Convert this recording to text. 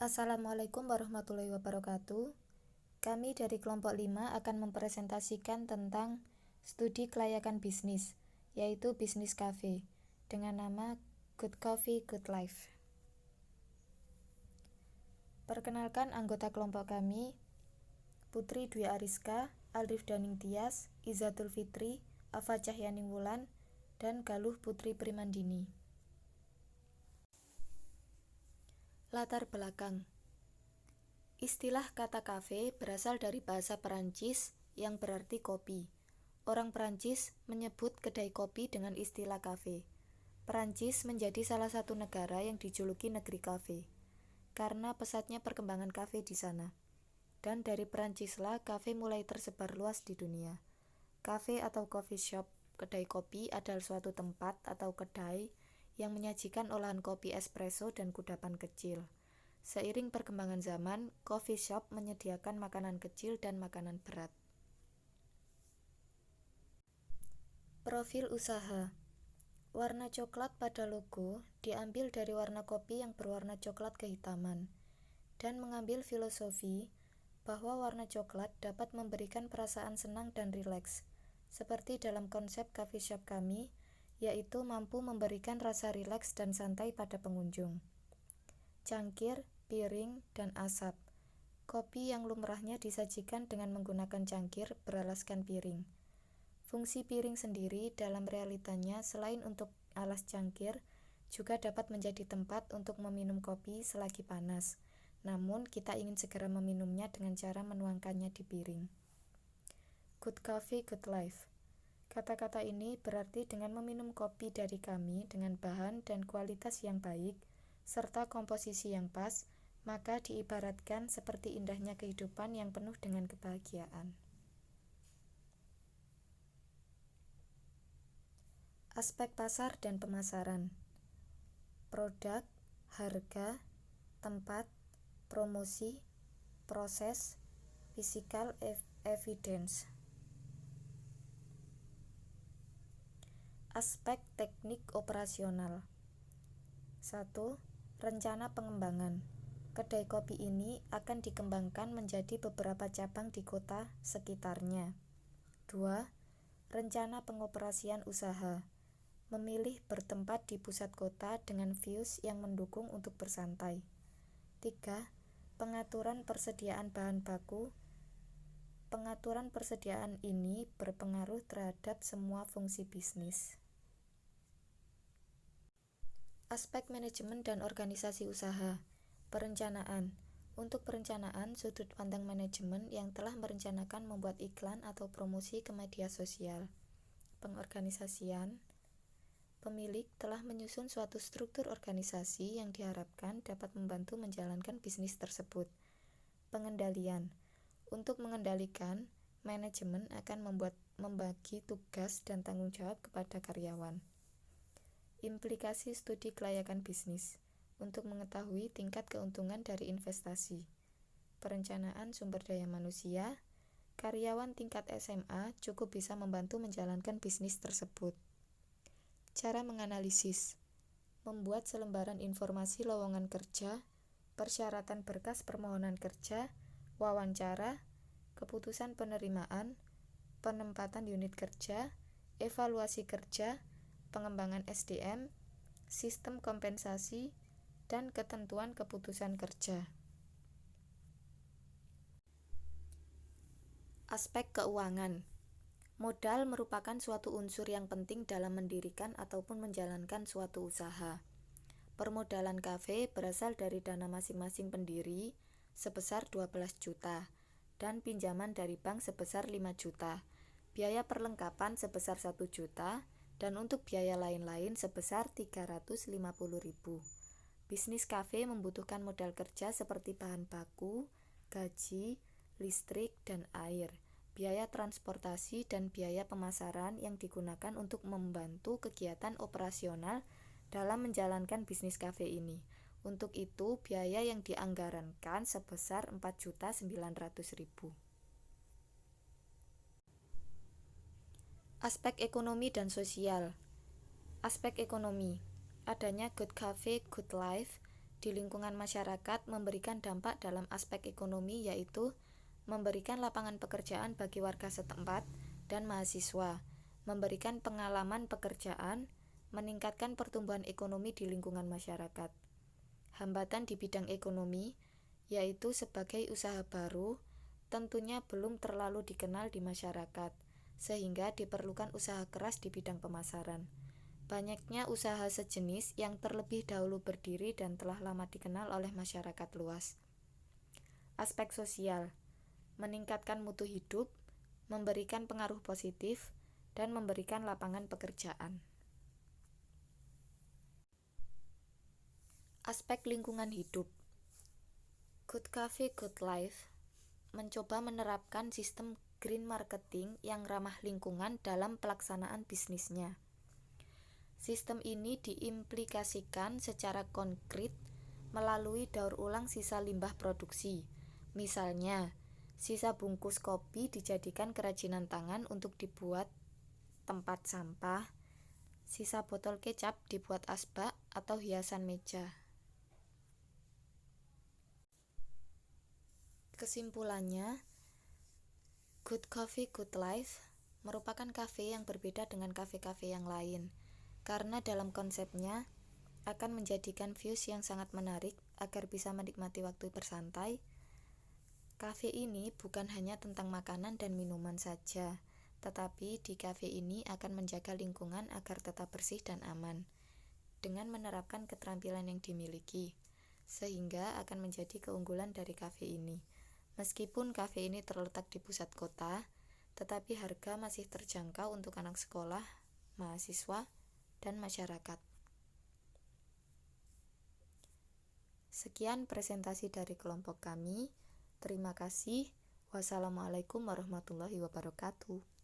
Assalamualaikum warahmatullahi wabarakatuh. Kami dari kelompok 5 akan mempresentasikan tentang studi kelayakan bisnis, yaitu bisnis cafe, dengan nama Good Coffee, Good Life. Perkenalkan anggota kelompok kami, Putri Dwi Ariska, Alrif Daning Tias, Izatul Fitri, Afa Cahyaning Wulan, dan Galuh Putri Primandini. Latar belakang. Istilah kata kafe berasal dari bahasa Perancis yang berarti kopi. Orang Perancis menyebut kedai kopi dengan istilah kafe. Perancis menjadi salah satu negara yang dijuluki negeri kafe, karena pesatnya perkembangan kafe di sana. Dan dari Perancislah kafe mulai tersebar luas di dunia. Kafe atau coffee shop, kedai kopi adalah suatu tempat atau kedai yang menyajikan olahan kopi espresso dan kudapan kecil. Seiring perkembangan zaman, coffee shop menyediakan makanan kecil dan makanan berat. Profil usaha. Warna coklat pada logo diambil dari warna kopi yang berwarna coklat kehitaman, dan mengambil filosofi bahwa warna coklat dapat memberikan perasaan senang dan rileks, seperti dalam konsep coffee shop kami, yaitu mampu memberikan rasa rileks dan santai pada pengunjung. Cangkir, piring, dan asap. Kopi yang lumrahnya disajikan dengan menggunakan cangkir beralaskan piring. Fungsi piring sendiri dalam realitanya selain untuk alas cangkir, juga dapat menjadi tempat untuk meminum kopi selagi panas. Namun, kita ingin segera meminumnya dengan cara menuangkannya di piring. Good coffee, good life. Kata-kata ini berarti dengan meminum kopi dari kami dengan bahan dan kualitas yang baik, serta komposisi yang pas, maka diibaratkan seperti indahnya kehidupan yang penuh dengan kebahagiaan. Aspek pasar dan pemasaran. Produk, harga, tempat, promosi, proses, physical evidence. Aspek teknik operasional. 1. Rencana pengembangan. Kedai kopi ini akan dikembangkan menjadi beberapa cabang di kota sekitarnya. 2. Rencana pengoperasian usaha. Memilih bertempat di pusat kota dengan views yang mendukung untuk bersantai. 3. Pengaturan persediaan bahan baku. Pengaturan persediaan ini berpengaruh terhadap semua fungsi bisnis. Aspek manajemen dan organisasi usaha. Perencanaan. Untuk perencanaan, sudut pandang manajemen yang telah merencanakan membuat iklan atau promosi ke media sosial. Pengorganisasian. Pemilik telah menyusun suatu struktur organisasi yang diharapkan dapat membantu menjalankan bisnis tersebut. Pengendalian. Untuk mengendalikan, manajemen akan membagi tugas dan tanggung jawab kepada karyawan. Implikasi studi kelayakan bisnis untuk mengetahui tingkat keuntungan dari investasi. Perencanaan sumber daya manusia. Karyawan tingkat SMA cukup bisa membantu menjalankan bisnis tersebut. Cara menganalisis. Membuat selembaran informasi lowongan kerja, persyaratan berkas permohonan kerja, wawancara, keputusan penerimaan, penempatan unit kerja, evaluasi kerja, pengembangan SDM, sistem kompensasi, dan ketentuan keputusan kerja. Aspek keuangan. Modal merupakan suatu unsur yang penting dalam mendirikan ataupun menjalankan suatu usaha. Permodalan kafe berasal dari dana masing-masing pendiri sebesar 12 juta dan pinjaman dari bank sebesar 5 juta, biaya perlengkapan sebesar 1 juta, dan untuk biaya lain-lain sebesar 350.000. Bisnis kafe membutuhkan modal kerja seperti bahan baku, gaji, listrik, dan air, biaya transportasi, dan biaya pemasaran yang digunakan untuk membantu kegiatan operasional dalam menjalankan bisnis kafe ini. Untuk itu, biaya yang dianggarankan sebesar 4.900.000. Aspek ekonomi dan sosial. Aspek ekonomi. Adanya Good Cafe, Good Life di lingkungan masyarakat memberikan dampak dalam aspek ekonomi, yaitu memberikan lapangan pekerjaan bagi warga setempat dan mahasiswa, memberikan pengalaman pekerjaan, meningkatkan pertumbuhan ekonomi di lingkungan masyarakat. Hambatan di bidang ekonomi, yaitu sebagai usaha baru, tentunya belum terlalu dikenal di masyarakat, sehingga diperlukan usaha keras di bidang pemasaran. Banyaknya usaha sejenis yang terlebih dahulu berdiri dan telah lama dikenal oleh masyarakat luas. Aspek sosial, meningkatkan mutu hidup, memberikan pengaruh positif, dan memberikan lapangan pekerjaan. Aspek lingkungan hidup. Good Cafe Good Life mencoba menerapkan sistem green marketing yang ramah lingkungan dalam pelaksanaan bisnisnya. Sistem ini diimplikasikan secara konkret melalui daur ulang sisa limbah produksi. Misalnya, sisa bungkus kopi dijadikan kerajinan tangan untuk dibuat tempat sampah, sisa botol kecap dibuat asbak atau hiasan meja. Kesimpulannya, Good Coffee Good Life merupakan kafe yang berbeda dengan kafe-kafe yang lain, karena dalam konsepnya akan menjadikan views yang sangat menarik agar bisa menikmati waktu bersantai. Kafe ini bukan hanya tentang makanan dan minuman saja, tetapi di kafe ini akan menjaga lingkungan agar tetap bersih dan aman, dengan menerapkan keterampilan yang dimiliki, sehingga akan menjadi keunggulan dari kafe ini. Meskipun kafe ini terletak di pusat kota, tetapi harga masih terjangkau untuk anak sekolah, mahasiswa, dan masyarakat. Sekian presentasi dari kelompok kami. Terima kasih. Wassalamualaikum warahmatullahi wabarakatuh.